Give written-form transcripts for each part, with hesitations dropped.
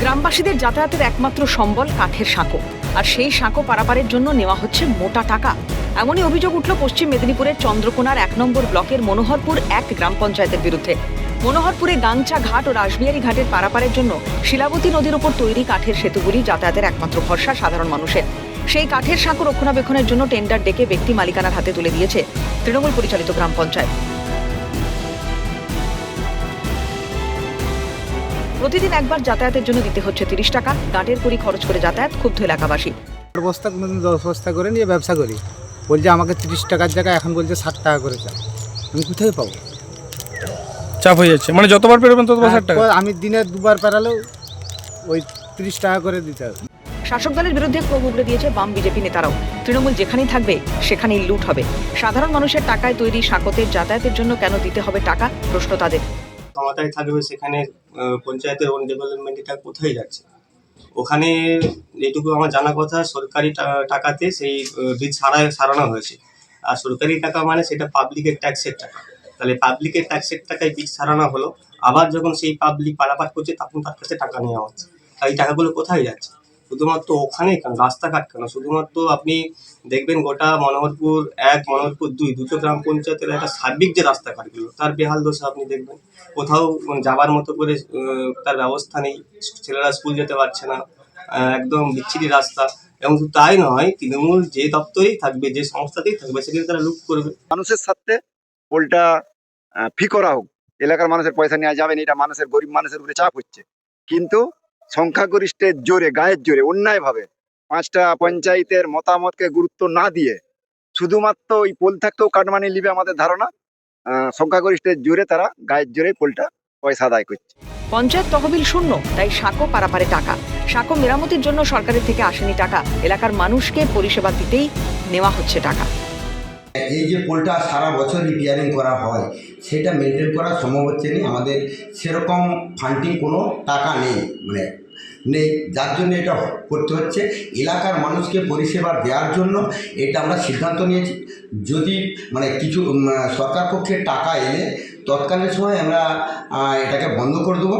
গ্রামবাসীদের যাতায়াতের একমাত্র সম্বল কাঠের সাঁকো, আর সেই সাঁকো পারাপারের জন্য নেওয়া হচ্ছে মোটা টাকা। এমনই অভিযোগ উঠল পশ্চিম মেদিনীপুরের চন্দ্রকোনার 1 নম্বর ব্লকের মনোহরপুর 1 গ্রাম পঞ্চায়েতের বিরুদ্ধে। মনোহরপুরে গাংচা ঘাট ও রাসবিহারী ঘাটের পারাপারের জন্য শিলাবতী নদীর ওপর তৈরি কাঠের সেতুগুলি যাতায়াতের একমাত্র ভরসা সাধারণ মানুষের। সেই কাঠের সাঁকো রক্ষণাবেক্ষণের জন্য টেন্ডার ডেকে ব্যক্তি মালিকানার হাতে তুলে দিয়েছে তৃণমূল পরিচালিত গ্রাম পঞ্চায়েত। প্রতিদিন একবার যাতায়াতের জন্য দিতে হচ্ছে 30 টাকা। গাঁটের কড়ি খরচ করে যাতায়াত ক্ষুব্ধ এলাকাবাসী। বস্তা 10 বস্তা করে নিয়ে ব্যবসা করি, বলছে আমাকে 30 টাকার জায়গায় এখন বলছে 60 টাকা করে চাই। আমি কোথায় পাবো? চাপ হয়ে যাচ্ছে, মানে যতবার পেরোবেন ততবার 60 টাকা। আমি দিনে দুবার পেরালেও ওই 30 টাকা করে দিতে হবে। শাসক দলের বিরুদ্ধে ক্ষোভ উগড়ে দিয়েছে বাম বিজেপি নেতারাও। তৃণমূল যেখানেই থাকবে সেখানেই লুট হবে। সাধারণ মানুষের টাকায় তৈরি সাঁকোতে যাতায়াতের জন্য কেন দিতে হবে টাকা, প্রশ্ন তাদের। ক্ষমতায় থাকবে সেখানে পঞ্চায়েতের ওন ডেভেলপমেন্ট এটা কোথায় যাচ্ছে? ওখানে যেটুকু আমার জানা কথা, সরকারি টাকাতে সেই ব্রিজ সারানো হয়েছে। আর সরকারি টাকা মানে সেটা পাবলিকের ট্যাক্সের টাকা। তাহলে পাবলিকের ট্যাক্সের টাকায় ব্রিজ সারানো হলো, আবার যখন সেই পাবলিক পারাপার করছে তখন তার কাছে টাকা নেওয়া হচ্ছে। তাই এই টাকাগুলো কোথায় যাচ্ছে? শুধুমাত্র ওখানে কেন, রাস্তাঘাট কেন, শুধুমাত্র আপনি দেখবেন গোটা মনোহরপুর 1, মনোহরপুর 2 দুটো গ্রাম পঞ্চায়েতের একটা সার্বিক যে রাস্তাঘাটগুলো তার বেহাল দশা আপনি দেখবেন। কোথাও যাবার মতো করে তার ব্যবস্থা নেই, ছেলেরা স্কুল যেতে পারছে না, একদম বিচ্ছিরি রাস্তা। এবং তাই নয়, তৃণমূল যে দপ্তরেই থাকবে, যে সংস্থাতেই থাকবে, সেখানে তারা লুট করবে। মানুষের সাথে পোলটা ফি করা হোক, এলাকার মানুষের পয়সা নেওয়া যাবে না, এটা মানুষের গরিব মানুষের উপরে চাপ হচ্ছে। কিন্তু সংখ্যাগরিষ্ঠের জোরে, গায়ের জোরে, অন্যায় ভাবে 5টা পঞ্চায়েতের মতামতকে গুরুত্ব না দিয়ে শুধুমাত্র ওই পোল থাকতেও কাটমানি নিবে আমাদের ধারণা। সংখ্যাগরিষ্ঠের জোরে তারা গায়ের জোরে পোলটা পয়সা আদায় করছে। পঞ্চায়েত তহবিল শূন্য, তাই সাঁকো পারাপারে টাকা। সাঁকো মেরামতির জন্য সরকারের থেকে আসেনি টাকা, এলাকার মানুষকে পরিষেবা দিতেই নেওয়া হচ্ছে টাকা। এই যে পোলটা সারা বছর রিপেয়ারিং করা হয়, সেটা মেনটেন করা সম্ভব হচ্ছে না। আমাদের সেরকম ফান্ডিং কোনো টাকা নেই, নেই, যার জন্য এটা করতে হচ্ছে। এলাকার মানুষকে পরিষেবা দেওয়ার জন্য এটা আমরা সিদ্ধান্ত নিয়েছি। যদি কিছু সরকার পক্ষে টাকা এলে তৎকালীন সময় আমরা এটাকে বন্ধ করে দেবো।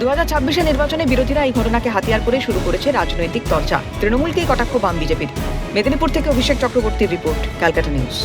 2026 নির্বাচনে বিরোধীরা এই ঘটনাকে হাতিয়ার করে শুরু করেছে রাজনৈতিক চর্চা। তৃণমূলকেই কটাক্ষ বাম বিজেপির। মেদিনীপুর থেকে অভিষেক চক্রবর্তীর রিপোর্ট, ক্যালকাটা নিউজ।